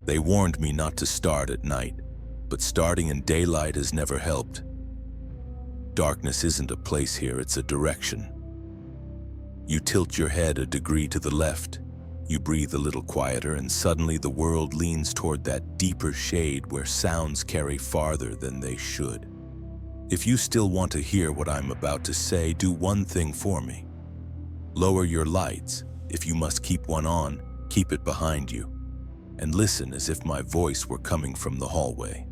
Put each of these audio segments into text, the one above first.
They warned me not to start at night, but starting in daylight has never helped. Darkness isn't a place here, it's a direction. You tilt your head a degree to the left, you breathe a little quieter, and suddenly the world leans toward that deeper shade where sounds carry farther than they should. If you still want to hear what I'm about to say, do one thing for me. Lower your lights. If you must keep one on, keep it behind you, and listen as if my voice were coming from the hallway.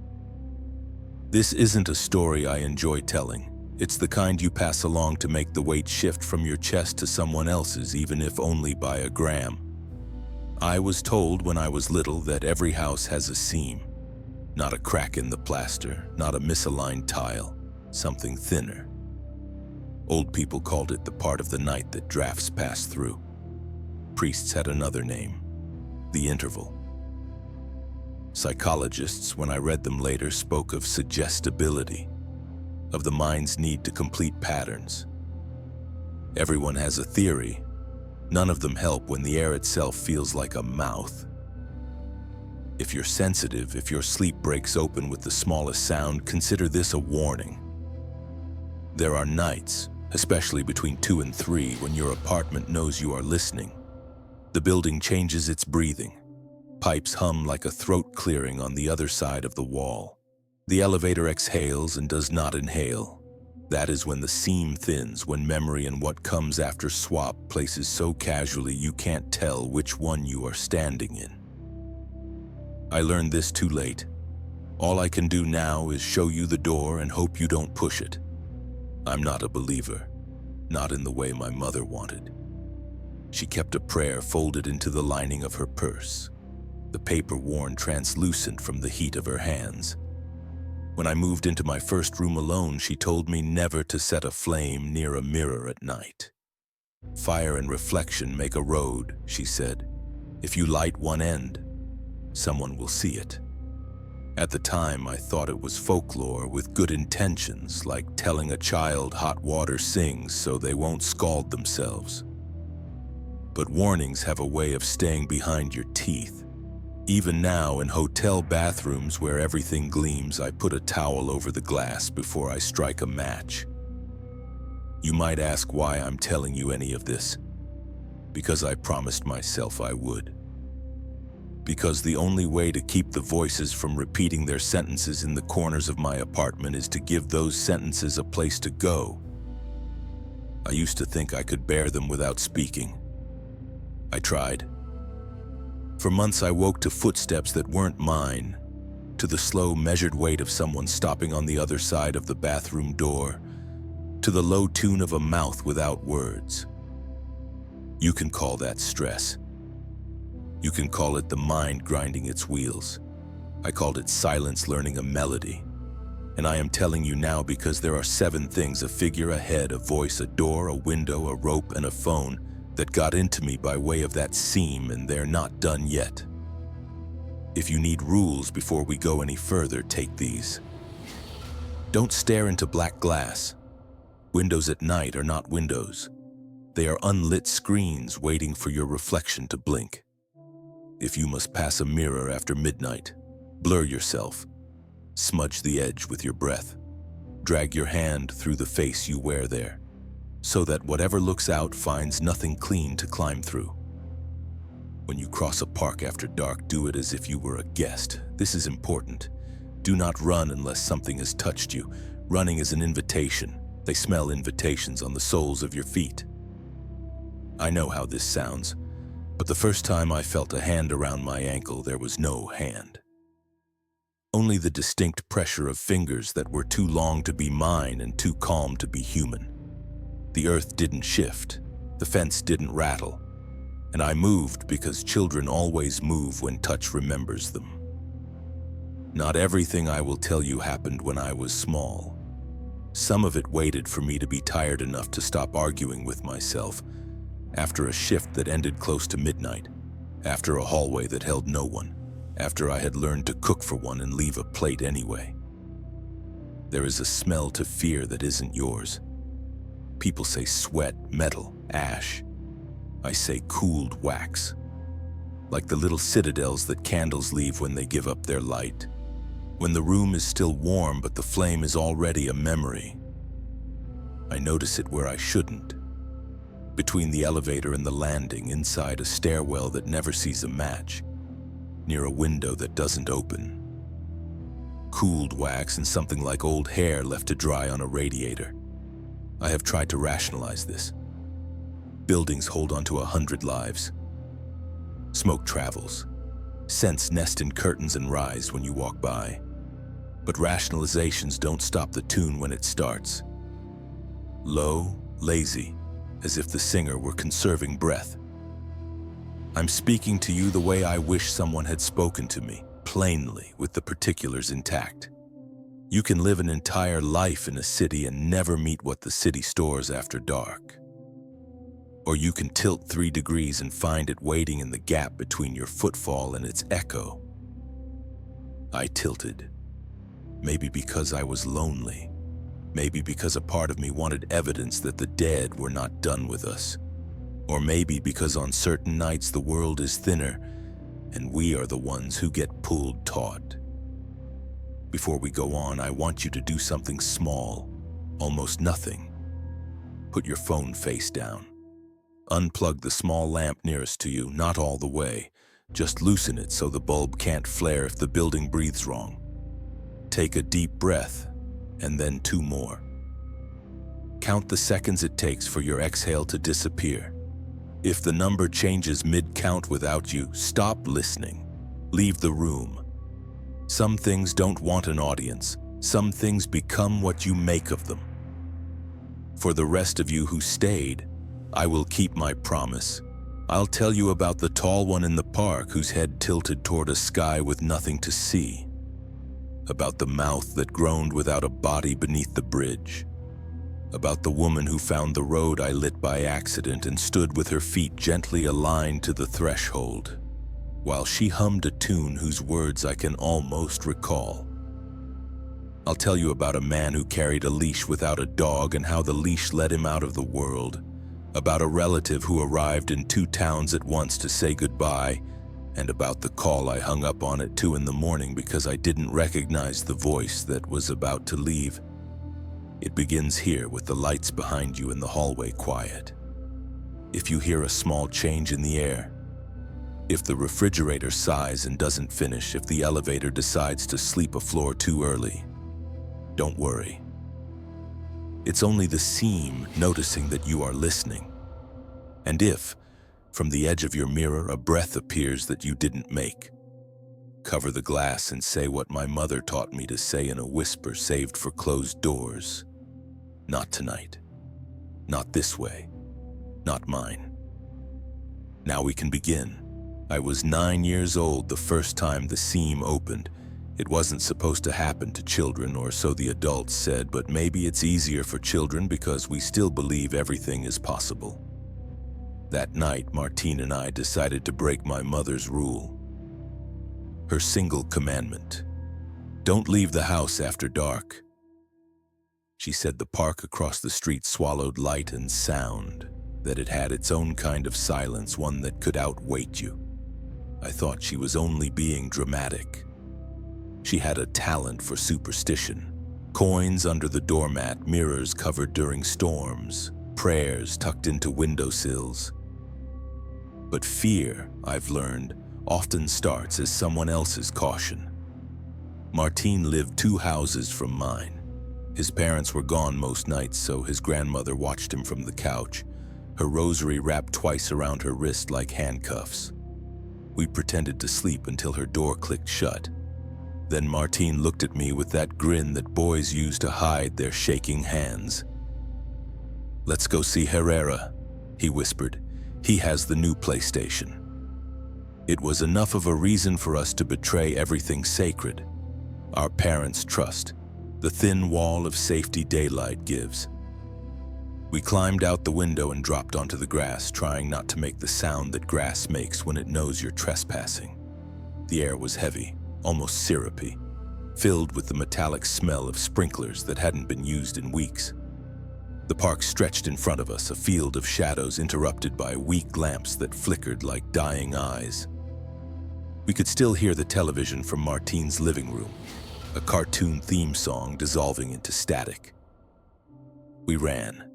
This isn't a story I enjoy telling. It's the kind you pass along to make the weight shift from your chest to someone else's, even if only by a gram. I was told when I was little that every house has a seam. Not a crack in the plaster, not a misaligned tile, something thinner. Old people called it the part of the night that drafts pass through. Priests had another name, the interval. Psychologists, when I read them later, spoke of suggestibility, of the mind's need to complete patterns. Everyone has a theory. None of them help when the air itself feels like a mouth. If you're sensitive, if your sleep breaks open with the smallest sound, consider this a warning. There are nights, especially between 2 and 3, when your apartment knows you are listening. The building changes its breathing. Pipes hum like a throat clearing on the other side of the wall. The elevator exhales and does not inhale. That is when the seam thins, when memory and what comes after swap places so casually you can't tell which one you are standing in. I learned this too late. All I can do now is show you the door and hope you don't push it. I'm not a believer, not in the way my mother wanted. She kept a prayer folded into the lining of her purse, the paper worn translucent from the heat of her hands. When I moved into my first room alone, she told me never to set a flame near a mirror at night. Fire and reflection make a road, she said. If you light one end, someone will see it. At the time, I thought it was folklore with good intentions, like telling a child hot water sings so they won't scald themselves. But warnings have a way of staying behind your teeth. Even now, in hotel bathrooms where everything gleams, I put a towel over the glass before I strike a match. You might ask why I'm telling you any of this. Because I promised myself I would. Because the only way to keep the voices from repeating their sentences in the corners of my apartment is to give those sentences a place to go. I used to think I could bear them without speaking. I tried. For months I woke to footsteps that weren't mine, to the slow, measured weight of someone stopping on the other side of the bathroom door, to the low tune of a mouth without words. You can call that stress. You can call it the mind grinding its wheels. I called it silence learning a melody. And I am telling you now because there are 7 things: a figure, a head, a voice, a door, a window, a rope, and a phone that got into me by way of that seam, and they're not done yet. If you need rules before we go any further, take these. Don't stare into black glass. Windows at night are not windows. They are unlit screens waiting for your reflection to blink. If you must pass a mirror after midnight, blur yourself. Smudge the edge with your breath. Drag your hand through the face you wear there, so that whatever looks out finds nothing clean to climb through. When you cross a park after dark, do it as if you were a guest. This is important. Do not run unless something has touched you. Running is an invitation. They smell invitations on the soles of your feet. I know how this sounds, but the first time I felt a hand around my ankle, there was no hand. Only the distinct pressure of fingers that were too long to be mine and too calm to be human. The earth didn't shift, the fence didn't rattle, and I moved because children always move when touch remembers them. Not everything I will tell you happened when I was small. Some of it waited for me to be tired enough to stop arguing with myself, after a shift that ended close to midnight, after a hallway that held no one, after I had learned to cook for one and leave a plate anyway. There is a smell to fear that isn't yours. People say sweat, metal, ash. I say cooled wax. like the little citadels that candles leave when they give up their light. When the room is still warm but the flame is already a memory. I notice it where I shouldn't. Between the elevator and the landing, inside a stairwell that never sees a match, near a window that doesn't open. Cooled wax and something like old hair left to dry on a radiator. I have tried to rationalize this. Buildings hold on to 100 lives. Smoke travels. Scents nest in curtains and rise when you walk by. But rationalizations don't stop the tune when it starts. Low, lazy, as if the singer were conserving breath. I'm speaking to you the way I wish someone had spoken to me, plainly, with the particulars intact. You can live an entire life in a city and never meet what the city stores after dark. Or you can tilt 3 degrees and find it waiting in the gap between your footfall and its echo. I tilted. Maybe because I was lonely. Maybe because a part of me wanted evidence that the dead were not done with us. Or maybe because on certain nights the world is thinner and we are the ones who get pulled taut. Before we go on, I want you to do something small, almost nothing. Put your phone face down. Unplug the small lamp nearest to you, not all the way. Just loosen it so the bulb can't flare if the building breathes wrong. Take a deep breath, and then 2 more. Count the seconds it takes for your exhale to disappear. If the number changes mid-count without you, stop listening. Leave the room. Some things don't want an audience. Some things become what you make of them. For the rest of you who stayed, I will keep my promise. I'll tell you about the tall one in the park whose head tilted toward a sky with nothing to see. About the mouth that groaned without a body beneath the bridge. About the woman who found the road I lit by accident and stood with her feet gently aligned to the threshold, while she hummed a tune whose words I can almost recall. I'll tell you about a man who carried a leash without a dog and how the leash led him out of the world. About a relative who arrived in 2 towns at once to say goodbye, and about the call I hung up on at 2 in the morning because I didn't recognize the voice that was about to leave. It begins here with the lights behind you in the hallway quiet. If you hear a small change in the air, if the refrigerator sighs and doesn't finish, if the elevator decides to sleep a floor too early, don't worry. It's only the seam noticing that you are listening. And if, from the edge of your mirror, a breath appears that you didn't make, cover the glass and say what my mother taught me to say in a whisper saved for closed doors. Not tonight. Not this way. Not mine. Now we can begin. I was 9 years old the first time the seam opened. It wasn't supposed to happen to children, or so the adults said, but maybe it's easier for children because we still believe everything is possible. That night, Martine and I decided to break my mother's rule. Her single commandment. Don't leave the house after dark. She said the park across the street swallowed light and sound, that it had its own kind of silence, one that could outweight you. I thought she was only being dramatic. She had a talent for superstition. Coins under the doormat, mirrors covered during storms, prayers tucked into windowsills. But fear, I've learned, often starts as someone else's caution. Martine lived 2 houses from mine. His parents were gone most nights, so his grandmother watched him from the couch, her rosary wrapped twice around her wrist like handcuffs. We pretended to sleep until her door clicked shut. Then Martine looked at me with that grin that boys use to hide their shaking hands. "Let's go see Herrera," he whispered. "He has the new PlayStation." It was enough of a reason for us to betray everything sacred. Our parents' trust, the thin wall of safety daylight gives. We climbed out the window and dropped onto the grass, trying not to make the sound that grass makes when it knows you're trespassing. The air was heavy, almost syrupy, filled with the metallic smell of sprinklers that hadn't been used in weeks. The park stretched in front of us, a field of shadows interrupted by weak lamps that flickered like dying eyes. We could still hear the television from Martine's living room, a cartoon theme song dissolving into static. We ran.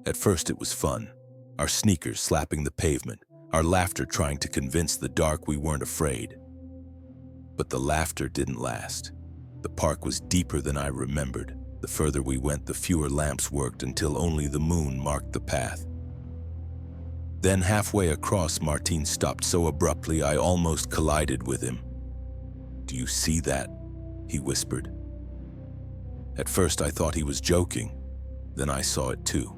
At first it was fun, our sneakers slapping the pavement, our laughter trying to convince the dark we weren't afraid. But the laughter didn't last. The park was deeper than I remembered. The further we went, the fewer lamps worked until only the moon marked the path. Then halfway across, Martine stopped so abruptly I almost collided with him. "Do you see that?" he whispered. At first I thought he was joking, then I saw it too.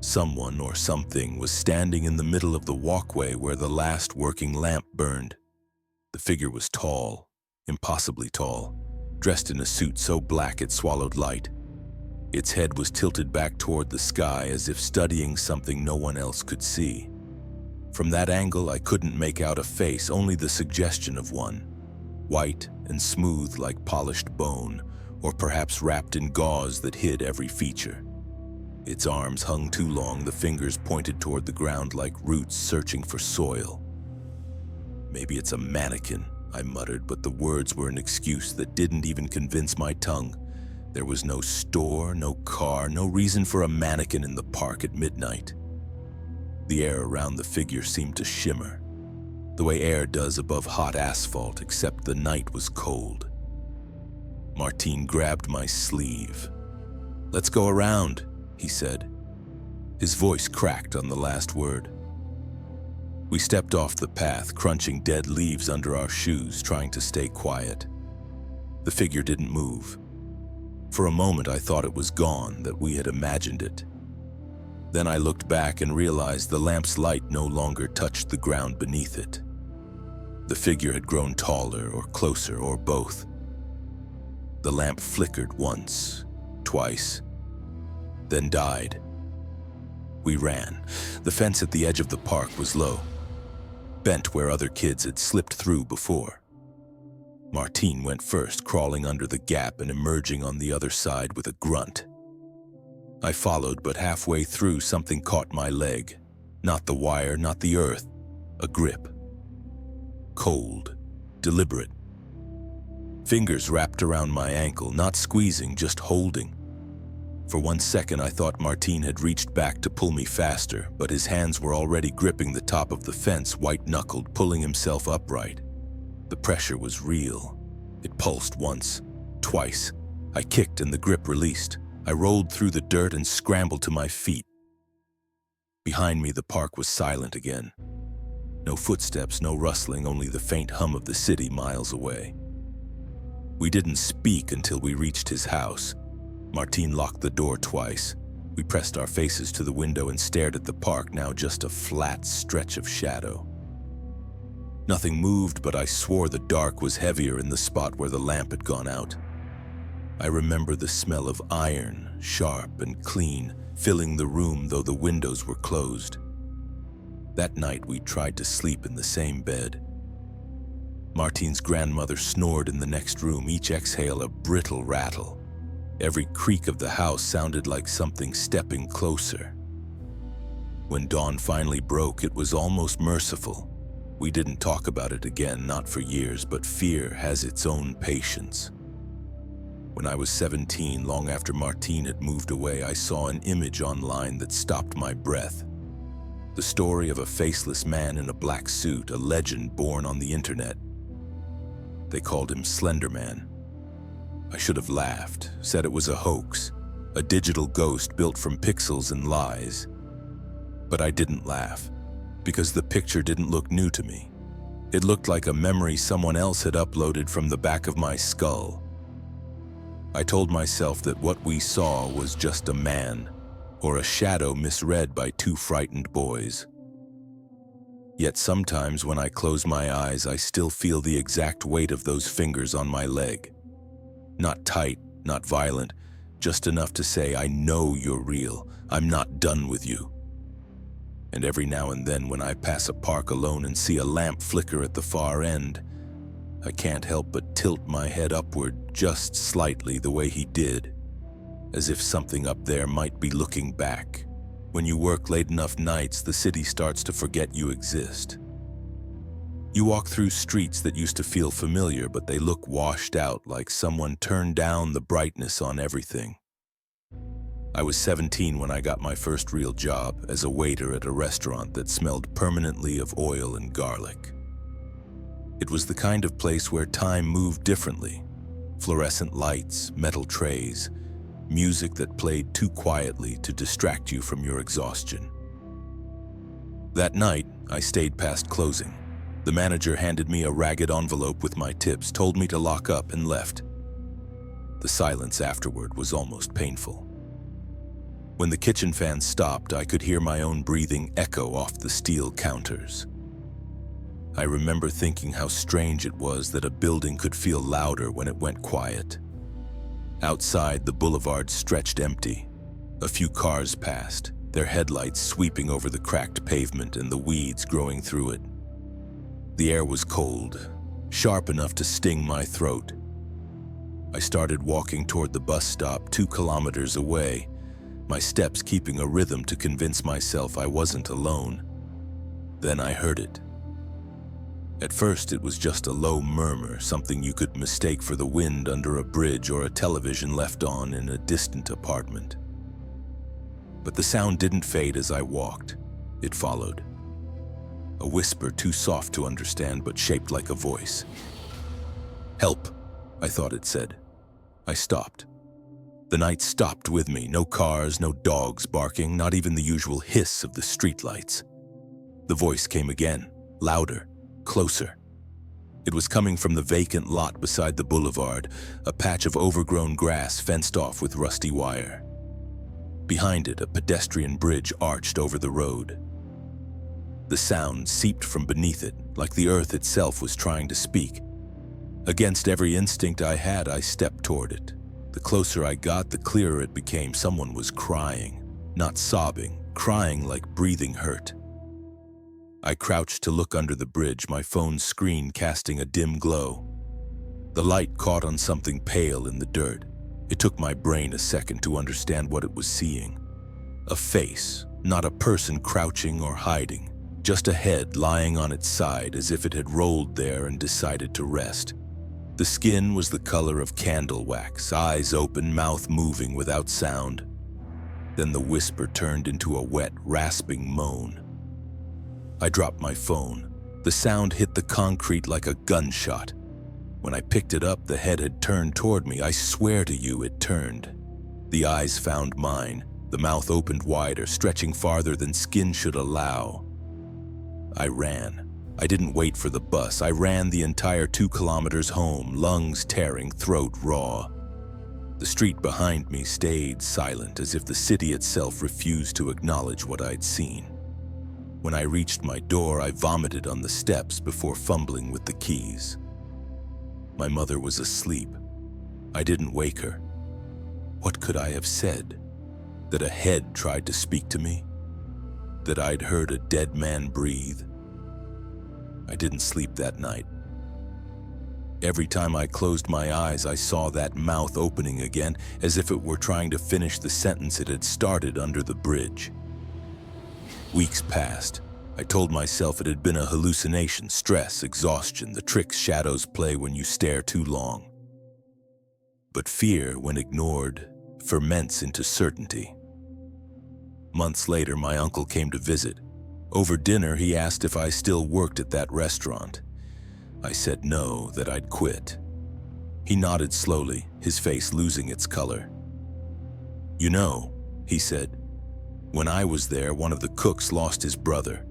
Someone or something was standing in the middle of the walkway where the last working lamp burned. The figure was tall, impossibly tall, dressed in a suit so black it swallowed light. Its head was tilted back toward the sky as if studying something no one else could see. From that angle I couldn't make out a face, only the suggestion of one, white and smooth like polished bone, or perhaps wrapped in gauze that hid every feature. Its arms hung too long, the fingers pointed toward the ground like roots searching for soil. "Maybe it's a mannequin," I muttered, but the words were an excuse that didn't even convince my tongue. There was no store, no car, no reason for a mannequin in the park at midnight. The air around the figure seemed to shimmer, the way air does above hot asphalt, except the night was cold. Martine grabbed my sleeve. "Let's go around," he said. His voice cracked on the last word. We stepped off the path, crunching dead leaves under our shoes, trying to stay quiet. The figure didn't move. For a moment I thought it was gone, that we had imagined it. Then I looked back and realized the lamp's light no longer touched the ground beneath it. The figure had grown taller or closer or both. The lamp flickered once, twice, then died. We ran. The fence at the edge of the park was low, bent where other kids had slipped through before. Martine went first, crawling under the gap and emerging on the other side with a grunt. I followed, but halfway through something caught my leg. Not the wire, not the earth, a grip. Cold, deliberate. Fingers wrapped around my ankle, not squeezing, just holding. For 1 second I thought Martine had reached back to pull me faster, but his hands were already gripping the top of the fence, white-knuckled, pulling himself upright. The pressure was real. It pulsed once, twice. I kicked and the grip released. I rolled through the dirt and scrambled to my feet. Behind me the park was silent again. No footsteps, no rustling, only the faint hum of the city miles away. We didn't speak until we reached his house. Martine locked the door twice. We pressed our faces to the window and stared at the park, now just a flat stretch of shadow. Nothing moved, but I swore the dark was heavier in the spot where the lamp had gone out. I remember the smell of iron, sharp and clean, filling the room though the windows were closed. That night we tried to sleep in the same bed. Martine's grandmother snored in the next room, each exhale a brittle rattle. Every creak of the house sounded like something stepping closer. When dawn finally broke, it was almost merciful. We didn't talk about it again, not for years, but fear has its own patience. When I was 17, long after Martine had moved away, I saw an image online that stopped my breath. The story of a faceless man in a black suit, a legend born on the internet. They called him Slender Man. I should have laughed, said it was a hoax, a digital ghost built from pixels and lies. But I didn't laugh, because the picture didn't look new to me. It looked like a memory someone else had uploaded from the back of my skull. I told myself that what we saw was just a man, or a shadow misread by two frightened boys. Yet sometimes when I close my eyes, I still feel the exact weight of those fingers on my leg. Not tight, not violent, just enough to say, I know you're real, I'm not done with you. And every now and then when I pass a park alone and see a lamp flicker at the far end, I can't help but tilt my head upward just slightly the way he did, as if something up there might be looking back. When you work late enough nights, the city starts to forget you exist. You walk through streets that used to feel familiar, but they look washed out, like someone turned down the brightness on everything. I was 17 when I got my first real job as a waiter at a restaurant that smelled permanently of oil and garlic. It was the kind of place where time moved differently. Fluorescent lights, metal trays, music that played too quietly to distract you from your exhaustion. That night, I stayed past closing. The manager handed me a ragged envelope with my tips, told me to lock up, and left. The silence afterward was almost painful. When the kitchen fan stopped, I could hear my own breathing echo off the steel counters. I remember thinking how strange it was that a building could feel louder when it went quiet. Outside, the boulevard stretched empty. A few cars passed, their headlights sweeping over the cracked pavement and the weeds growing through it. The air was cold, sharp enough to sting my throat. I started walking toward the bus stop 2 kilometers away, my steps keeping a rhythm to convince myself I wasn't alone. Then I heard it. At first, it was just a low murmur, something you could mistake for the wind under a bridge or a television left on in a distant apartment. But the sound didn't fade as I walked. It followed. A whisper too soft to understand, but shaped like a voice. "Help," I thought it said. I stopped. The night stopped with me. No cars, no dogs barking, not even the usual hiss of the streetlights. The voice came again, louder, closer. It was coming from the vacant lot beside the boulevard, a patch of overgrown grass fenced off with rusty wire. Behind it, a pedestrian bridge arched over the road. The sound seeped from beneath it, like the earth itself was trying to speak. Against every instinct I had, I stepped toward it. The closer I got, the clearer it became. Someone was crying, not sobbing, crying like breathing hurt. I crouched to look under the bridge, my phone's screen casting a dim glow. The light caught on something pale in the dirt. It took my brain a second to understand what it was seeing. A face, not a person crouching or hiding. Just a head lying on its side as if it had rolled there and decided to rest. The skin was the color of candle wax, eyes open, mouth moving without sound. Then the whisper turned into a wet, rasping moan. I dropped my phone. The sound hit the concrete like a gunshot. When I picked it up, the head had turned toward me. I swear to you, it turned. The eyes found mine. The mouth opened wider, stretching farther than skin should allow. I ran. I didn't wait for the bus. I ran the entire 2 kilometers home, lungs tearing, throat raw. The street behind me stayed silent, as if the city itself refused to acknowledge what I'd seen. When I reached my door, I vomited on the steps before fumbling with the keys. My mother was asleep. I didn't wake her. What could I have said? That a head tried to speak to me? That I'd heard a dead man breathe? I didn't sleep that night. Every time I closed my eyes, I saw that mouth opening again, as if it were trying to finish the sentence it had started under the bridge. Weeks passed. I told myself it had been a hallucination, stress, exhaustion, the tricks shadows play when you stare too long. But fear, when ignored, ferments into certainty. Months later, my uncle came to visit. Over dinner, he asked if I still worked at that restaurant. I said no, that I'd quit. He nodded slowly, his face losing its color. "You know," he said, "when I was there, one of the cooks lost his brother.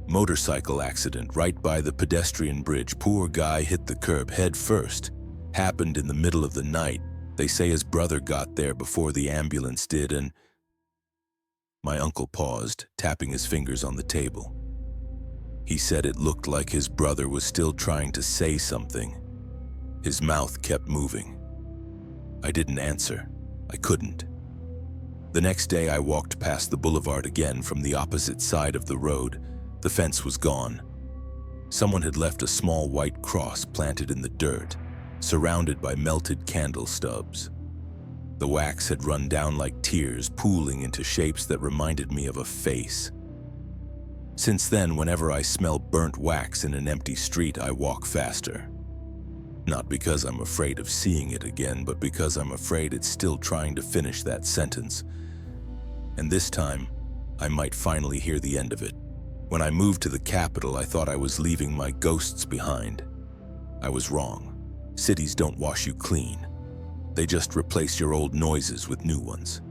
Motorcycle accident right by the pedestrian bridge. Poor guy hit the curb head first. Happened in the middle of the night. They say his brother got there before the ambulance did and..." My uncle paused, tapping his fingers on the table. He said it looked like his brother was still trying to say something. His mouth kept moving. I didn't answer. I couldn't. The next day I walked past the boulevard again from the opposite side of the road. The fence was gone. Someone had left a small white cross planted in the dirt, surrounded by melted candle stubs. The wax had run down like tears, pooling into shapes that reminded me of a face. Since then, whenever I smell burnt wax in an empty street, I walk faster. Not because I'm afraid of seeing it again, but because I'm afraid it's still trying to finish that sentence. And this time, I might finally hear the end of it. When I moved to the capital, I thought I was leaving my ghosts behind. I was wrong. Cities don't wash you clean. They just replace your old noises with new ones.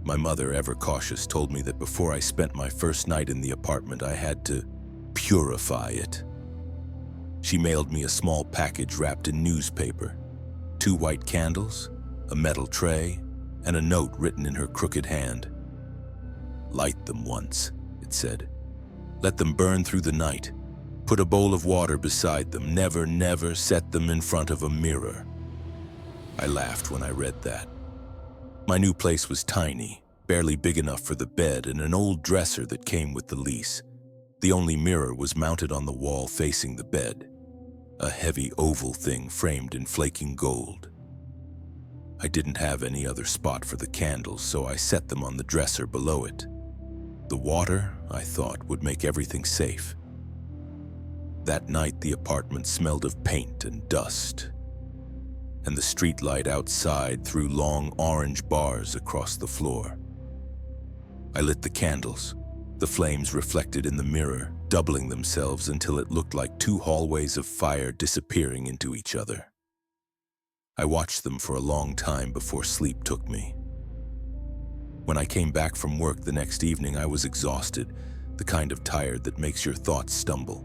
My mother, ever cautious, told me that before I spent my first night in the apartment, I had to purify it. She mailed me a small package wrapped in newspaper, 2 white candles, a metal tray, and a note written in her crooked hand. "Light them once," it said. "Let them burn through the night. Put a bowl of water beside them. Never, never set them in front of a mirror." I laughed when I read that. My new place was tiny, barely big enough for the bed and an old dresser that came with the lease. The only mirror was mounted on the wall facing the bed, a heavy oval thing framed in flaking gold. I didn't have any other spot for the candles, so I set them on the dresser below it. The water, I thought, would make everything safe. That night, the apartment smelled of paint and dust, and the streetlight outside threw long orange bars across the floor. I lit the candles. The flames reflected in the mirror, doubling themselves until it looked like 2 hallways of fire disappearing into each other. I watched them for a long time before sleep took me. When I came back from work the next evening, I was exhausted, the kind of tired that makes your thoughts stumble.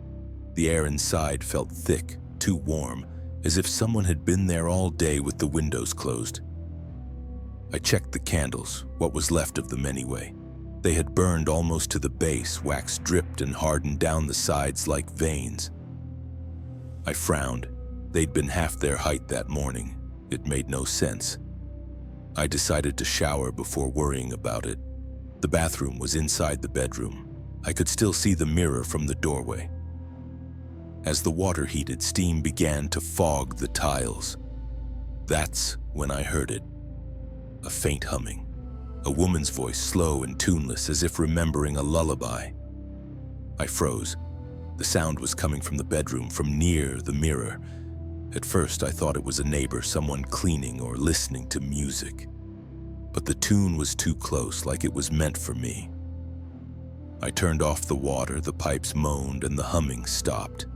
The air inside felt thick, too warm, as if someone had been there all day with the windows closed. I checked the candles, what was left of them anyway. They had burned almost to the base, wax dripped and hardened down the sides like veins. I frowned. They'd been half their height that morning. It made no sense. I decided to shower before worrying about it. The bathroom was inside the bedroom. I could still see the mirror from the doorway. As the water heated, steam began to fog the tiles. That's when I heard it. A faint humming. A woman's voice, slow and tuneless, as if remembering a lullaby. I froze. The sound was coming from the bedroom, from near the mirror. At first, I thought it was a neighbor, someone cleaning or listening to music. But the tune was too close, like it was meant for me. I turned off the water, the pipes moaned, and the humming stopped.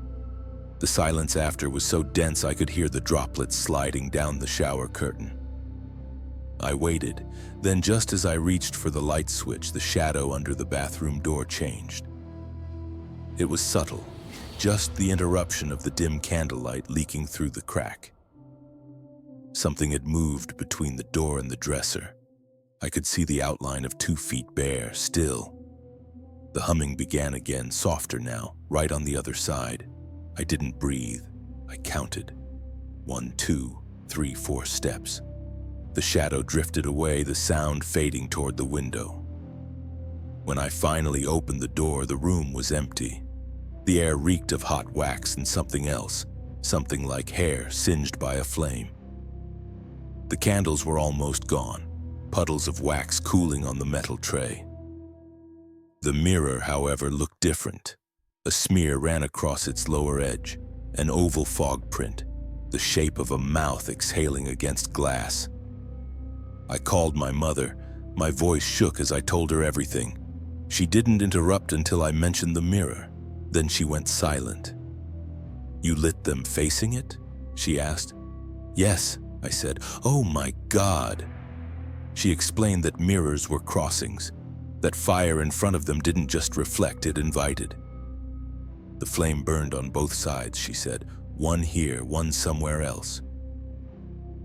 The silence after was so dense I could hear the droplets sliding down the shower curtain. I waited. Then, just as I reached for the light switch, the shadow under the bathroom door changed. It was subtle, just the interruption of the dim candlelight leaking through the crack. Something had moved between the door and the dresser. I could see the outline of 2 feet bare, still. The humming began again, softer now, right on the other side. I didn't breathe. I counted. 1, 2, 3, 4 steps. The shadow drifted away, the sound fading toward the window. When I finally opened the door, the room was empty. The air reeked of hot wax and something else, something like hair singed by a flame. The candles were almost gone, puddles of wax cooling on the metal tray. The mirror, however, looked different. A smear ran across its lower edge, an oval fog print, the shape of a mouth exhaling against glass. I called my mother. My voice shook as I told her everything. She didn't interrupt until I mentioned the mirror. Then she went silent. "You lit them facing it?" she asked. "Yes," I said. "Oh my God." She explained that mirrors were crossings, that fire in front of them didn't just reflect, it invited. The flame burned on both sides, she said, one here, one somewhere else.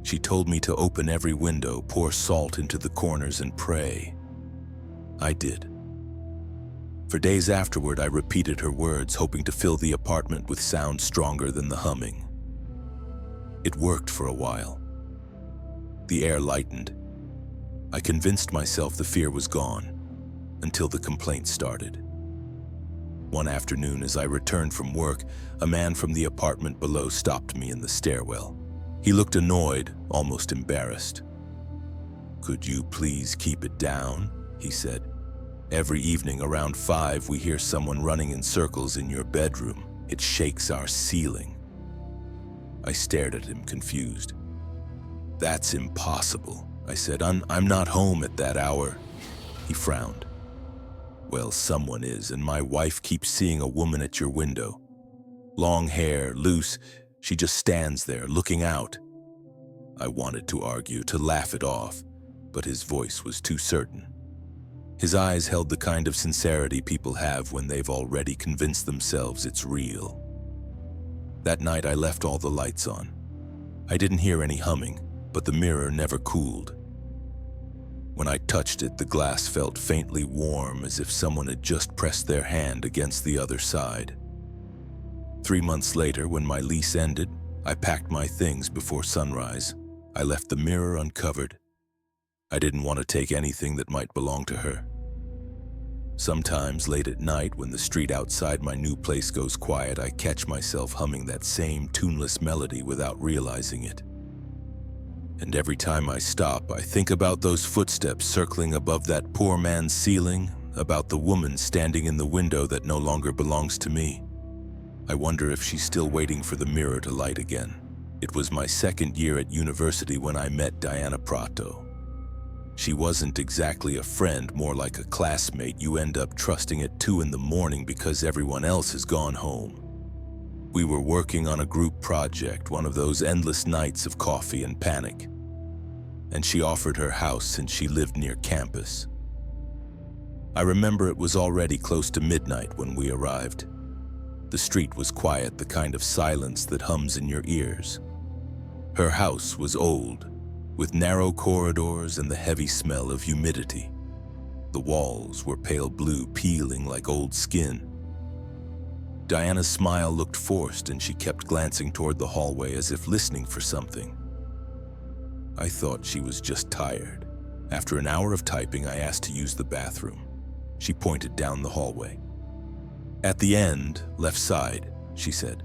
She told me to open every window, pour salt into the corners, and pray. I did. For days afterward, I repeated her words, hoping to fill the apartment with sound stronger than the humming. It worked for a while. The air lightened. I convinced myself the fear was gone, until the complaints started. One afternoon, as I returned from work, a man from the apartment below stopped me in the stairwell. He looked annoyed, almost embarrassed. "Could you please keep it down?" he said. Every evening around 5, we hear someone running in circles in your bedroom. It shakes our ceiling." I stared at him, confused. "That's impossible," I said. I'm not home at that hour." He frowned. "Well, someone is, and my wife keeps seeing a woman at your window. Long hair, loose, she just stands there, looking out." I wanted to argue, to laugh it off, but his voice was too certain. His eyes held the kind of sincerity people have when they've already convinced themselves it's real. That night I left all the lights on. I didn't hear any humming, but the mirror never cooled. When I touched it, the glass felt faintly warm, as if someone had just pressed their hand against the other side. 3 months later, when my lease ended, I packed my things before sunrise. I left the mirror uncovered. I didn't want to take anything that might belong to her. Sometimes late at night, when the street outside my new place goes quiet, I catch myself humming that same tuneless melody without realizing it. And every time I stop, I think about those footsteps circling above that poor man's ceiling, about the woman standing in the window that no longer belongs to me. I wonder if she's still waiting for the mirror to light again. It was my second year at university when I met Diana Prato. She wasn't exactly a friend, more like a classmate you end up trusting at 2 in the morning because everyone else has gone home. We were working on a group project, one of those endless nights of coffee and panic. And she offered her house since she lived near campus. I remember it was already close to midnight when we arrived. The street was quiet, the kind of silence that hums in your ears. Her house was old, with narrow corridors and the heavy smell of humidity. The walls were pale blue, peeling like old skin. Diana's smile looked forced, and she kept glancing toward the hallway as if listening for something. I thought she was just tired. After an hour of typing, I asked to use the bathroom. She pointed down the hallway. "At the end, left side," she said.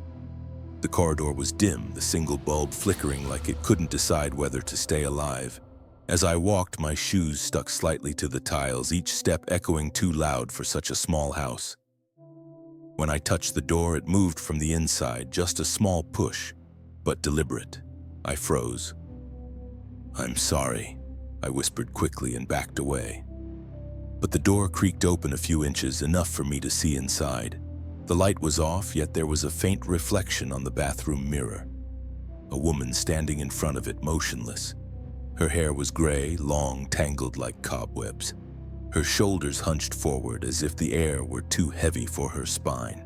The corridor was dim, the single bulb flickering like it couldn't decide whether to stay alive. As I walked, my shoes stuck slightly to the tiles, each step echoing too loud for such a small house. When I touched the door, it moved from the inside, just a small push, but deliberate. I froze. "I'm sorry," I whispered quickly and backed away. But the door creaked open a few inches, enough for me to see inside. The light was off, yet there was a faint reflection on the bathroom mirror. A woman standing in front of it, motionless. Her hair was gray, long, tangled like cobwebs. Her shoulders hunched forward as if the air were too heavy for her spine.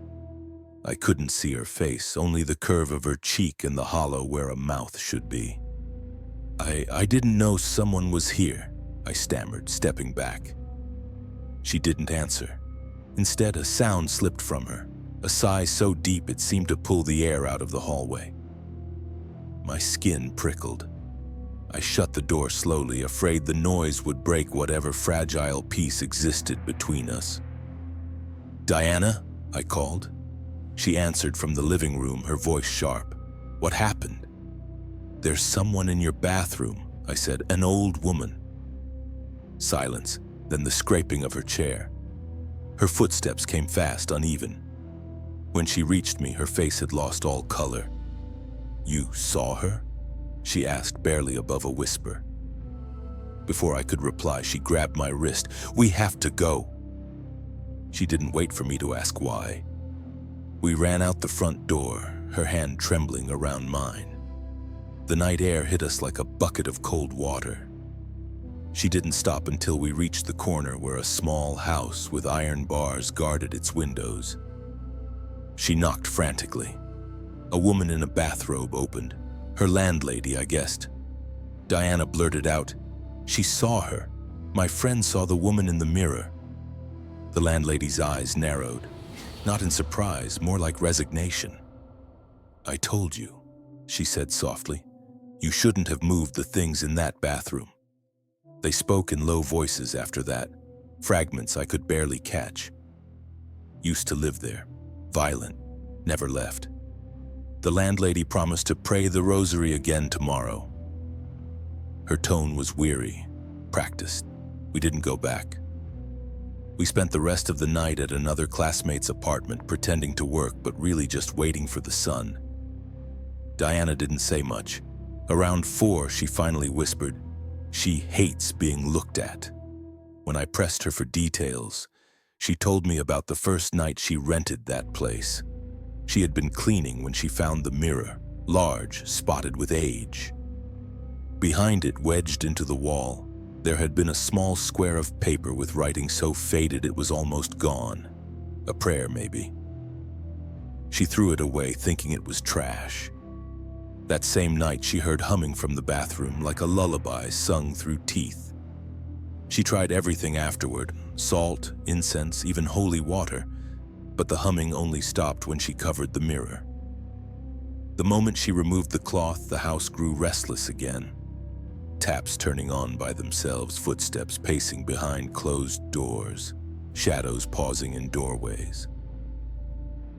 I couldn't see her face, only the curve of her cheek and the hollow where a mouth should be. I didn't know someone was here," I stammered, stepping back. She didn't answer. Instead, a sound slipped from her, a sigh so deep it seemed to pull the air out of the hallway. My skin prickled. I shut the door slowly, afraid the noise would break whatever fragile peace existed between us. "Diana?" I called. She answered from the living room, her voice sharp. "What happened?" "There's someone in your bathroom," I said, "an old woman." Silence, then the scraping of her chair. Her footsteps came fast, uneven. When she reached me, her face had lost all color. "You saw her?" she asked, barely above a whisper. Before I could reply, she grabbed my wrist. "We have to go." She didn't wait for me to ask why. We ran out the front door, her hand trembling around mine. The night air hit us like a bucket of cold water. She didn't stop until we reached the corner where a small house with iron bars guarded its windows. She knocked frantically. A woman in a bathrobe opened. Her landlady, I guessed. Diana blurted out, "She saw her. My friend saw the woman in the mirror." The landlady's eyes narrowed, not in surprise, more like resignation. "I told you," she said softly. "You shouldn't have moved the things in that bathroom." They spoke in low voices after that, fragments I could barely catch. "Used to live there. Violent. Never left. The landlady promised to pray the rosary again tomorrow." Her tone was weary, practiced. We didn't go back. We spent the rest of the night at another classmate's apartment, pretending to work but really just waiting for the sun. Diana didn't say much. Around 4, she finally whispered, "She hates being looked at." When I pressed her for details, she told me about the first night she rented that place. She had been cleaning when she found the mirror, large, spotted with age. Behind it, wedged into the wall, there had been a small square of paper with writing so faded it was almost gone. A prayer, maybe. She threw it away, thinking it was trash. That same night, she heard humming from the bathroom like a lullaby sung through teeth. She tried everything afterward, salt, incense, even holy water, but the humming only stopped when she covered the mirror. The moment she removed the cloth, the house grew restless again. Taps turning on by themselves, footsteps pacing behind closed doors, shadows pausing in doorways.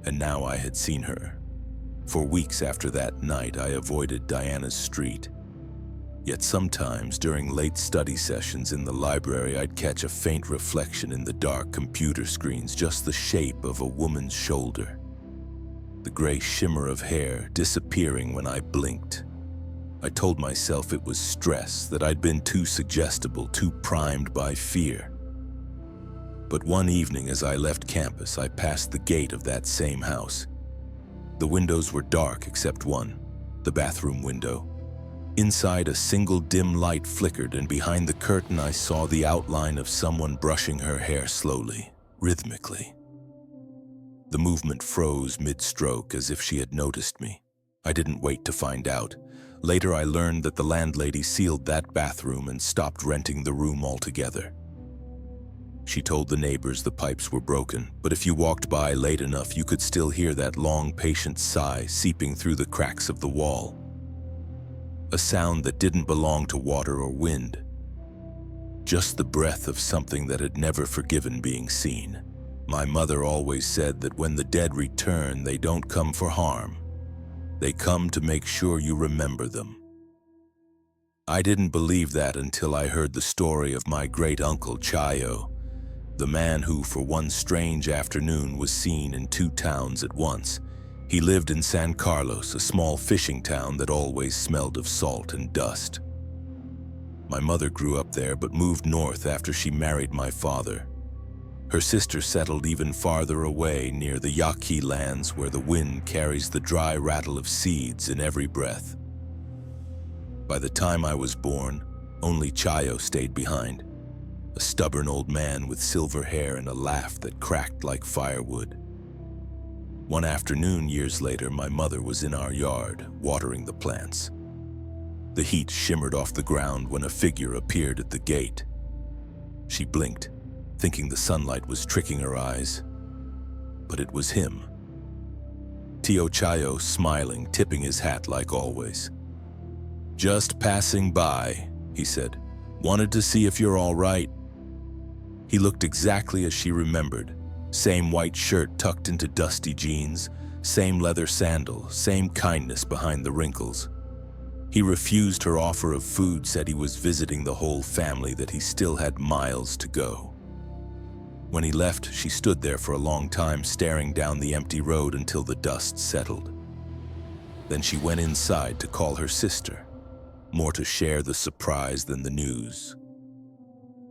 And now I had seen her. For weeks after that night, I avoided Diana's street. Yet sometimes, during late study sessions in the library, I'd catch a faint reflection in the dark computer screens, just the shape of a woman's shoulder. The gray shimmer of hair disappearing when I blinked. I told myself it was stress, that I'd been too suggestible, too primed by fear. But one evening as I left campus, I passed the gate of that same house. The windows were dark except one, the bathroom window. Inside, a single dim light flickered, and behind the curtain I saw the outline of someone brushing her hair slowly, rhythmically. The movement froze mid-stroke, as if she had noticed me. I didn't wait to find out. Later I learned that the landlady sealed that bathroom and stopped renting the room altogether. She told the neighbors the pipes were broken, but if you walked by late enough, you could still hear that long, patient sigh seeping through the cracks of the wall. A sound that didn't belong to water or wind. Just the breath of something that had never forgiven being seen. My mother always said that when the dead return, they don't come for harm. They come to make sure you remember them. I didn't believe that until I heard the story of my great-uncle Chayo, the man who, for one strange afternoon, was seen in 2 towns at once. He lived in San Carlos, a small fishing town that always smelled of salt and dust. My mother grew up there but moved north after she married my father. Her sister settled even farther away near the Yaqui lands, where the wind carries the dry rattle of seeds in every breath. By the time I was born, only Chayo stayed behind. A stubborn old man with silver hair and a laugh that cracked like firewood. One afternoon, years later, my mother was in our yard, watering the plants. The heat shimmered off the ground when a figure appeared at the gate. She blinked, thinking the sunlight was tricking her eyes. But it was him. Tio Chayo, smiling, tipping his hat like always. "Just passing by," he said. "Wanted to see if you're all right." He looked exactly as she remembered. Same white shirt tucked into dusty jeans, same leather sandal, same kindness behind the wrinkles. He refused her offer of food, said he was visiting the whole family, that he still had miles to go. When he left, she stood there for a long time, staring down the empty road until the dust settled. Then she went inside to call her sister, more to share the surprise than the news.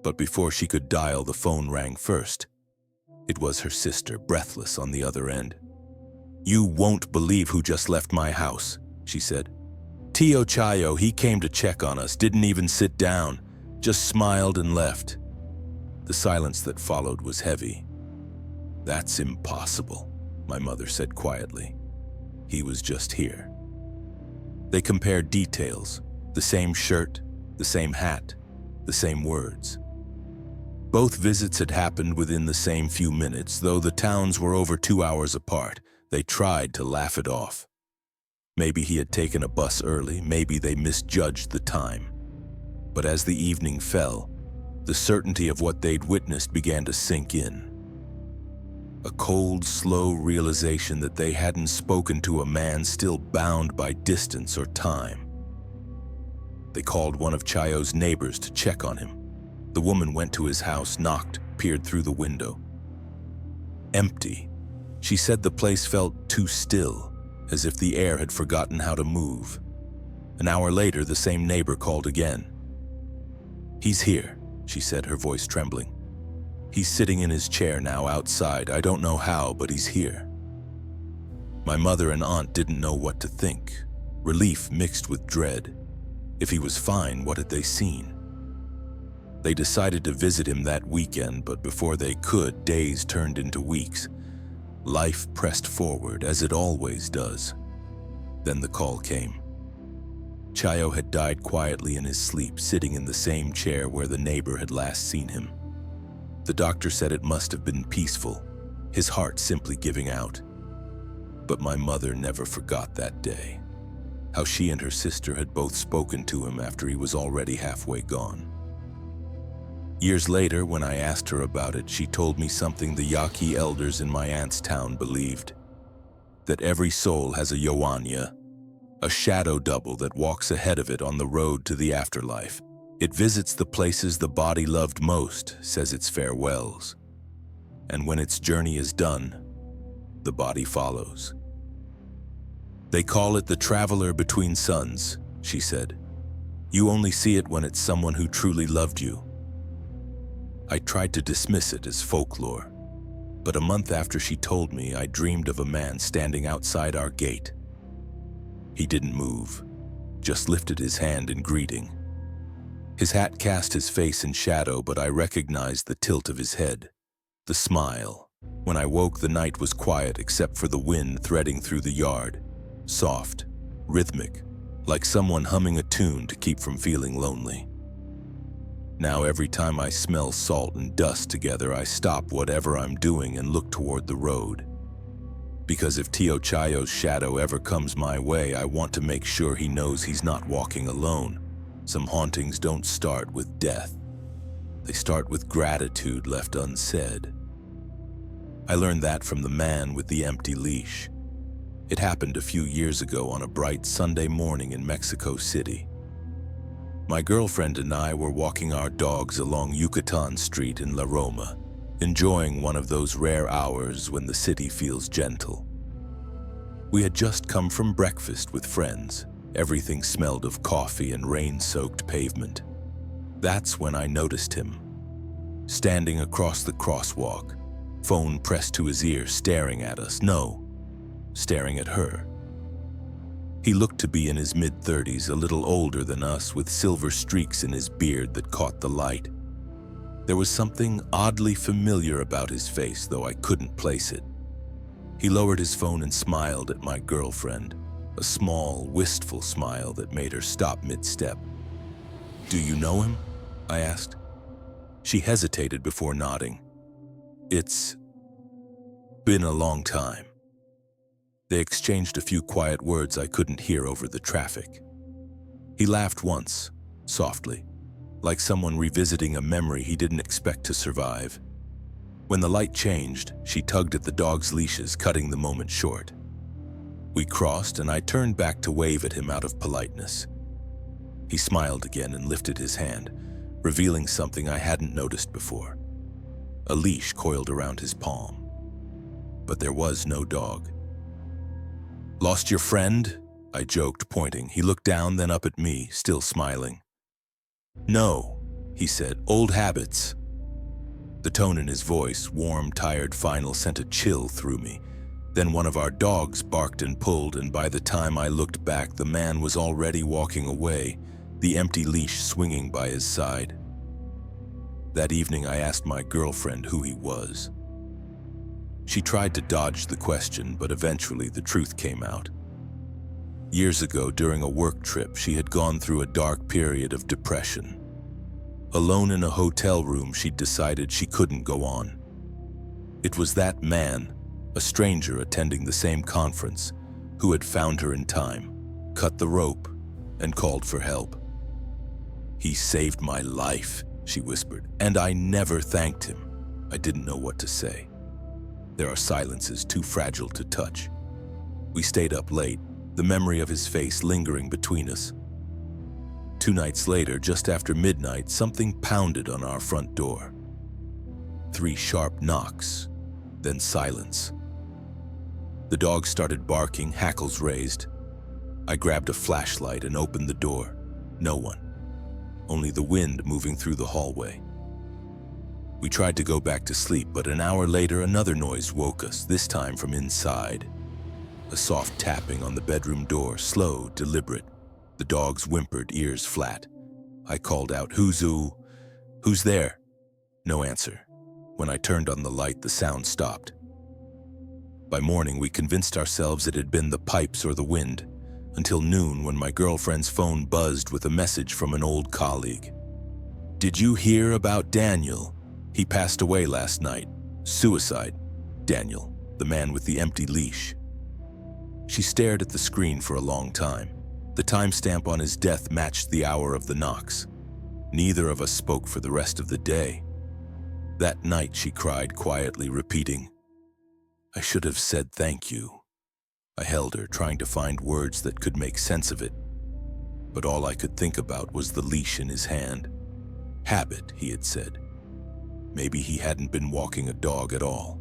But before she could dial, the phone rang first. It was her sister, breathless on the other end. "You won't believe who just left my house," she said. "Tio Chayo, he came to check on us, didn't even sit down, just smiled and left." The silence that followed was heavy. "That's impossible," my mother said quietly. "He was just here." They compared details, the same shirt, the same hat, the same words. Both visits had happened within the same few minutes, though the towns were over 2 hours apart. They tried to laugh it off. Maybe he had taken a bus early, maybe they misjudged the time. But as the evening fell, the certainty of what they'd witnessed began to sink in. A cold, slow realization that they hadn't spoken to a man still bound by distance or time. They called one of Chayo's neighbors to check on him. The woman went to his house, knocked, peered through the window. Empty. She said the place felt too still, as if the air had forgotten how to move. An hour later, the same neighbor called again. "He's here," she said, her voice trembling. "He's sitting in his chair now outside. I don't know how, but he's here." My mother and aunt didn't know what to think. Relief mixed with dread. If he was fine, what had they seen? They decided to visit him that weekend, but before they could, days turned into weeks. Life pressed forward, as it always does. Then the call came. Chayo had died quietly in his sleep, sitting in the same chair where the neighbor had last seen him. The doctor said it must have been peaceful, his heart simply giving out. But my mother never forgot that day, how she and her sister had both spoken to him after he was already halfway gone. Years later, when I asked her about it, she told me something the Yaqui elders in my aunt's town believed, that every soul has a Yoanya, a shadow double that walks ahead of it on the road to the afterlife. It visits the places the body loved most, says its farewells. And when its journey is done, the body follows. They call it the traveler between suns, she said. You only see it when it's someone who truly loved you. I tried to dismiss it as folklore, but a month after she told me, I dreamed of a man standing outside our gate. He didn't move, just lifted his hand in greeting. His hat cast his face in shadow, but I recognized the tilt of his head, the smile. When I woke, the night was quiet except for the wind threading through the yard, soft, rhythmic, like someone humming a tune to keep from feeling lonely. Now every time I smell salt and dust together, I stop whatever I'm doing and look toward the road. Because if Tio Chayo's shadow ever comes my way, I want to make sure he knows he's not walking alone. Some hauntings don't start with death. They start with gratitude left unsaid. I learned that from the man with the empty leash. It happened a few years ago on a bright Sunday morning in Mexico City. My girlfriend and I were walking our dogs along Yucatan Street in La Roma, enjoying one of those rare hours when the city feels gentle. We had just come from breakfast with friends. Everything smelled of coffee and rain-soaked pavement. That's when I noticed him, standing across the crosswalk, phone pressed to his ear, staring at us. No, staring at her. He looked to be in his mid-30s, a little older than us, with silver streaks in his beard that caught the light. There was something oddly familiar about his face, though I couldn't place it. He lowered his phone and smiled at my girlfriend, a small, wistful smile that made her stop mid-step. "Do you know him?" I asked. She hesitated before nodding. "It's been a long time." They exchanged a few quiet words I couldn't hear over the traffic. He laughed once, softly, like someone revisiting a memory he didn't expect to survive. When the light changed, she tugged at the dog's leashes, cutting the moment short. We crossed, and I turned back to wave at him out of politeness. He smiled again and lifted his hand, revealing something I hadn't noticed before. A leash coiled around his palm. But there was no dog. "Lost your friend?" I joked, pointing. He looked down, then up at me, still smiling. "No," he said, "old habits." The tone in his voice, warm, tired, final, sent a chill through me. Then one of our dogs barked and pulled, and by the time I looked back, the man was already walking away, the empty leash swinging by his side. That evening, I asked my girlfriend who he was. She tried to dodge the question, but eventually the truth came out. Years ago, during a work trip, she had gone through a dark period of depression. Alone in a hotel room, she'd decided she couldn't go on. It was that man, a stranger attending the same conference, who had found her in time, cut the rope, and called for help. "He saved my life," she whispered, "and I never thanked him." I didn't know what to say. There are silences too fragile to touch. We stayed up late, the memory of his face lingering between us. 2 nights later, just after midnight, something pounded on our front door. 3 sharp knocks, then silence. The dog started barking, hackles raised. I grabbed a flashlight and opened the door. No one. Only the wind moving through the hallway. We tried to go back to sleep, but an hour later another noise woke us, this time from inside. A soft tapping on the bedroom door, slow, deliberate. The dogs whimpered, ears flat. I called out, Who's there? No answer. When I turned on the light, the sound stopped. By morning, we convinced ourselves it had been the pipes or the wind, until noon when my girlfriend's phone buzzed with a message from an old colleague. Did you hear about Daniel? He passed away last night. Suicide. Daniel, the man with the empty leash. She stared at the screen for a long time. The timestamp on his death matched the hour of the knocks. Neither of us spoke for the rest of the day. That night she cried quietly, repeating, I should have said thank you. I held her, trying to find words that could make sense of it. But all I could think about was the leash in his hand. Habit, he had said. Maybe he hadn't been walking a dog at all.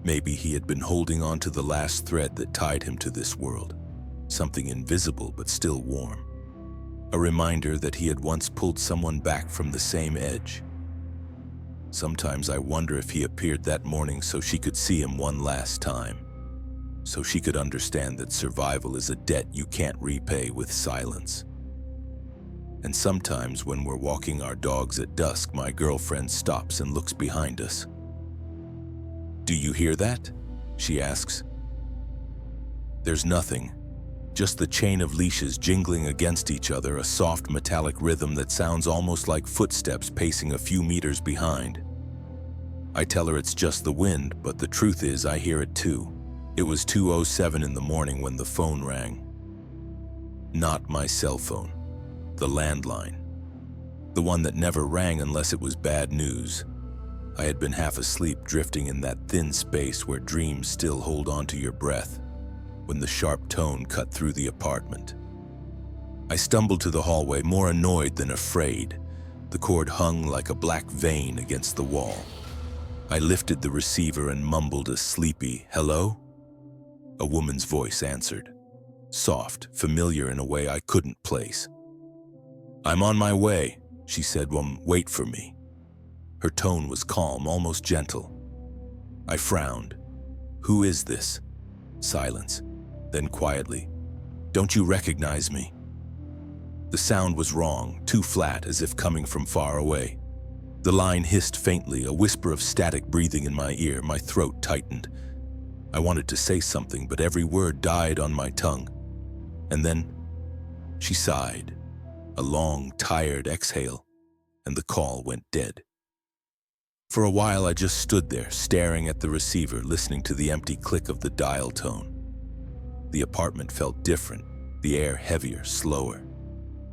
Maybe he had been holding on to the last thread that tied him to this world. Something invisible but still warm. A reminder that he had once pulled someone back from the same edge. Sometimes I wonder if he appeared that morning so she could see him one last time. So she could understand that survival is a debt you can't repay with silence. And sometimes when we're walking our dogs at dusk, my girlfriend stops and looks behind us. Do you hear that? She asks. There's nothing. Just the chain of leashes jingling against each other, a soft metallic rhythm that sounds almost like footsteps pacing a few meters behind. I tell her it's just the wind, but the truth is I hear it too. It was 2:07 in the morning when the phone rang. Not my cell phone, the landline. The one that never rang unless it was bad news. I had been half asleep, drifting in that thin space where dreams still hold on to your breath, when the sharp tone cut through the apartment. I stumbled to the hallway, more annoyed than afraid. The cord hung like a black vein against the wall. I lifted the receiver and mumbled a sleepy, "Hello?" A woman's voice answered. Soft, familiar in a way I couldn't place. "I'm on my way," she said. "Wait for me." Her tone was calm, almost gentle. I frowned. "Who is this?" Silence. Then quietly, "Don't you recognize me?" The sound was wrong, too flat, as if coming from far away. The line hissed faintly, a whisper of static breathing in my ear. My throat tightened. I wanted to say something, but every word died on my tongue. And then she sighed, a long, tired exhale, and the call went dead. For a while I just stood there, staring at the receiver, listening to the empty click of the dial tone. The apartment felt different, the air heavier, slower.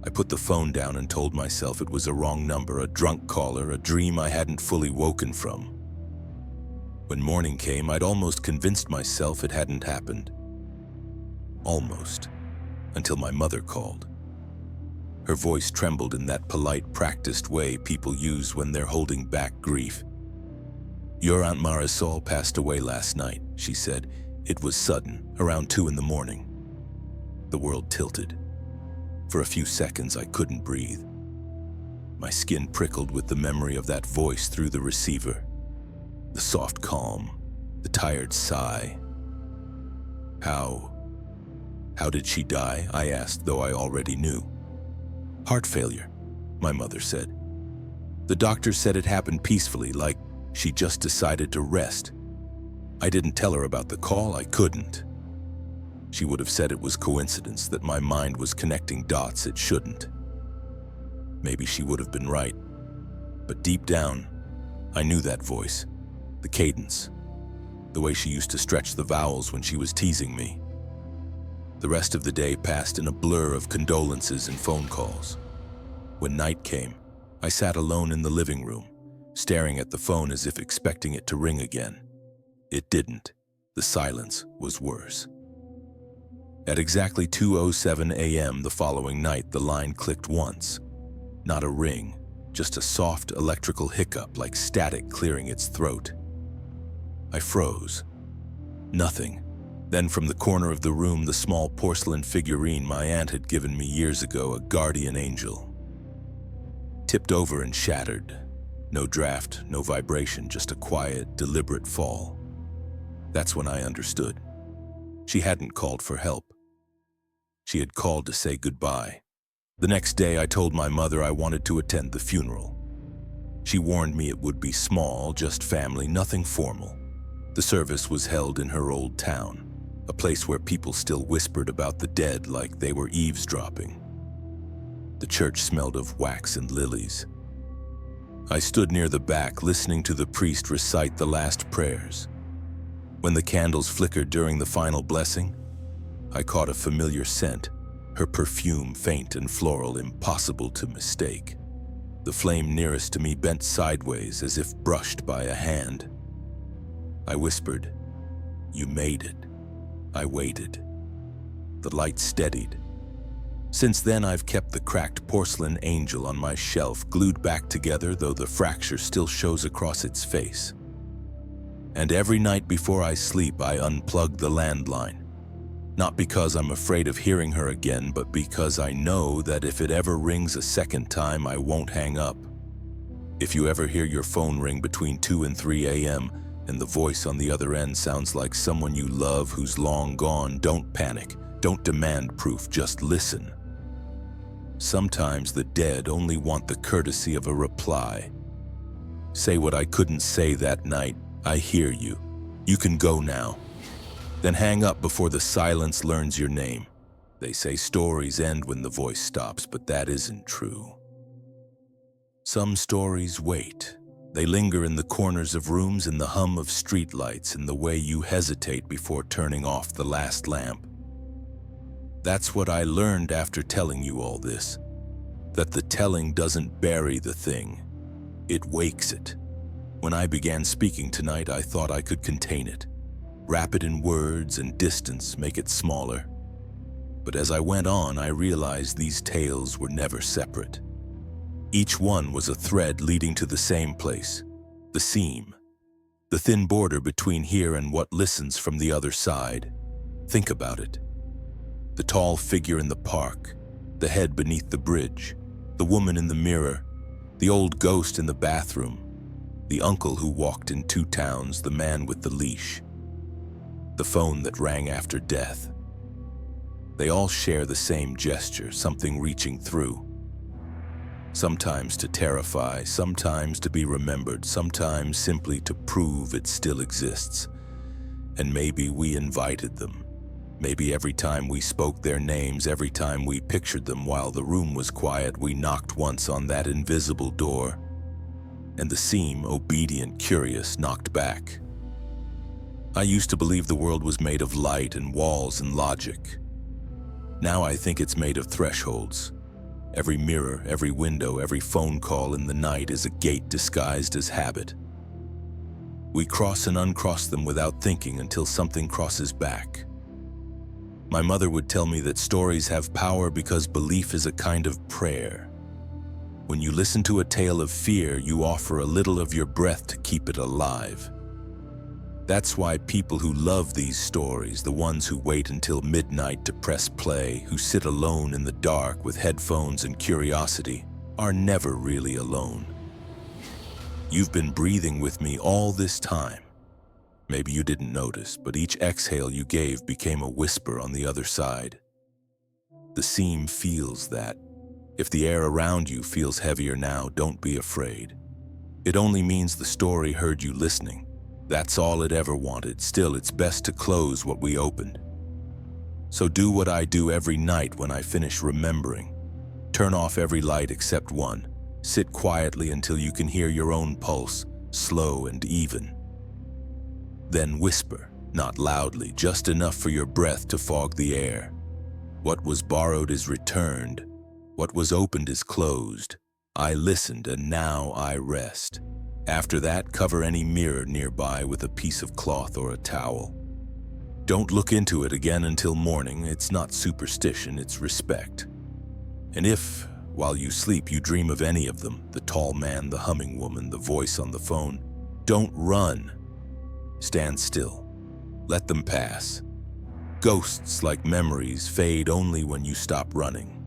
I put the phone down and told myself it was a wrong number, a drunk caller, a dream I hadn't fully woken from. When morning came, I'd almost convinced myself it hadn't happened. Almost. Until my mother called. Her voice trembled in that polite, practiced way people use when they're holding back grief. "Your Aunt Marisol passed away last night," she said. It was sudden, around 2 in the morning. The world tilted. For a few seconds, I couldn't breathe. My skin prickled with the memory of that voice through the receiver. The soft calm, the tired sigh. How did she die? I asked, though I already knew. "Heart failure," my mother said. "The doctor said it happened peacefully, like she just decided to rest." I didn't tell her about the call. I couldn't. She would have said it was coincidence, that my mind was connecting dots it shouldn't. Maybe she would have been right. But deep down, I knew that voice, the cadence, the way she used to stretch the vowels when she was teasing me. The rest of the day passed in a blur of condolences and phone calls. When night came, I sat alone in the living room, staring at the phone as if expecting it to ring again. It didn't. The silence was worse. At exactly 2:07 a.m. the following night, the line clicked once. Not a ring, just a soft electrical hiccup like static clearing its throat. I froze. Nothing. Then from the corner of the room, the small porcelain figurine my aunt had given me years ago, a guardian angel, tipped over and shattered. No draft, no vibration, just a quiet, deliberate fall. That's when I understood. She hadn't called for help. She had called to say goodbye. The next day, I told my mother I wanted to attend the funeral. She warned me it would be small, just family, nothing formal. The service was held in her old town, a place where people still whispered about the dead like they were eavesdropping. The church smelled of wax and lilies. I stood near the back, listening to the priest recite the last prayers. When the candles flickered during the final blessing, I caught a familiar scent, her perfume faint and floral, impossible to mistake. The flame nearest to me bent sideways as if brushed by a hand. I whispered, "You made it." I waited. The light steadied. Since then, I've kept the cracked porcelain angel on my shelf, glued back together, though the fracture still shows across its face. And every night before I sleep, I unplug the landline. Not because I'm afraid of hearing her again, but because I know that if it ever rings a second time, I won't hang up. If you ever hear your phone ring between 2 and 3 a.m., and the voice on the other end sounds like someone you love who's long gone, don't panic. Don't demand proof, just listen. Sometimes the dead only want the courtesy of a reply. Say what I couldn't say that night. I hear you. You can go now. Then hang up before the silence learns your name. They say stories end when the voice stops, but that isn't true. Some stories wait. They linger in the corners of rooms, in the hum of streetlights, in the way you hesitate before turning off the last lamp. That's what I learned after telling you all this, that the telling doesn't bury the thing, it wakes it. When I began speaking tonight, I thought I could contain it, wrap it in words and distance, make it smaller. But as I went on, I realized these tales were never separate. Each one was a thread leading to the same place, the seam, the thin border between here and what listens from the other side. Think about it. The tall figure in the park, the head beneath the bridge, the woman in the mirror, the old ghost in the bathroom, the uncle who walked in 2 towns, the man with the leash, the phone that rang after death. They all share the same gesture, something reaching through. Sometimes to terrify, sometimes to be remembered, sometimes simply to prove it still exists. And maybe we invited them. Maybe every time we spoke their names, every time we pictured them while the room was quiet, we knocked once on that invisible door. And the seam, obedient, curious, knocked back. I used to believe the world was made of light and walls and logic. Now I think it's made of thresholds. Every mirror, every window, every phone call in the night is a gate disguised as habit. We cross and uncross them without thinking until something crosses back. My mother would tell me that stories have power because belief is a kind of prayer. When you listen to a tale of fear, you offer a little of your breath to keep it alive. That's why people who love these stories, the ones who wait until midnight to press play, who sit alone in the dark with headphones and curiosity, are never really alone. You've been breathing with me all this time. Maybe you didn't notice, but each exhale you gave became a whisper on the other side. The seam feels that. If the air around you feels heavier now, don't be afraid. It only means the story heard you listening. That's all it ever wanted. Still, it's best to close what we opened. So do what I do every night when I finish remembering. Turn off every light except one. Sit quietly until you can hear your own pulse, slow and even. Then whisper, not loudly, just enough for your breath to fog the air. What was borrowed is returned. What was opened is closed. I listened and now I rest. After that, cover any mirror nearby with a piece of cloth or a towel. Don't look into it again until morning. It's not superstition, it's respect. And if, While you sleep, you dream of any of them, the tall man, the humming woman, the voice on the phone. Don't run. Stand still. Let them pass. Ghosts, like memories, fade only when you stop running.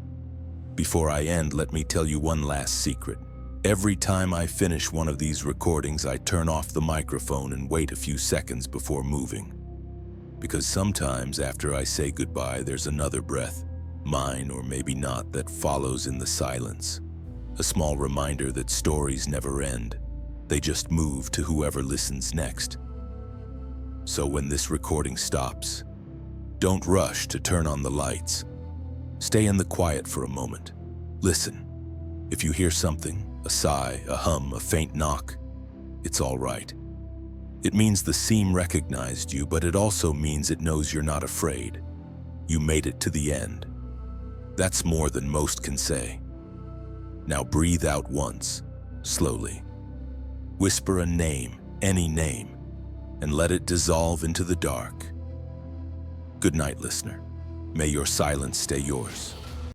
Before I end, let me tell you one last secret. Every time I finish one of these recordings, I turn off the microphone and wait a few seconds before moving. Because sometimes after I say goodbye, there's another breath, mine or maybe not, that follows in the silence. A small reminder that stories never end. They just move to whoever listens next. So when this recording stops, don't rush to turn on the lights. Stay in the quiet for a moment. Listen. If you hear something, a sigh, a hum, a faint knock, it's all right. It means the seam recognized you, but it also means it knows you're not afraid. You made it to the end. That's more than most can say. Now breathe out once, slowly. Whisper a name, any name, and let it dissolve into the dark. Good night, listener. May your silence stay yours.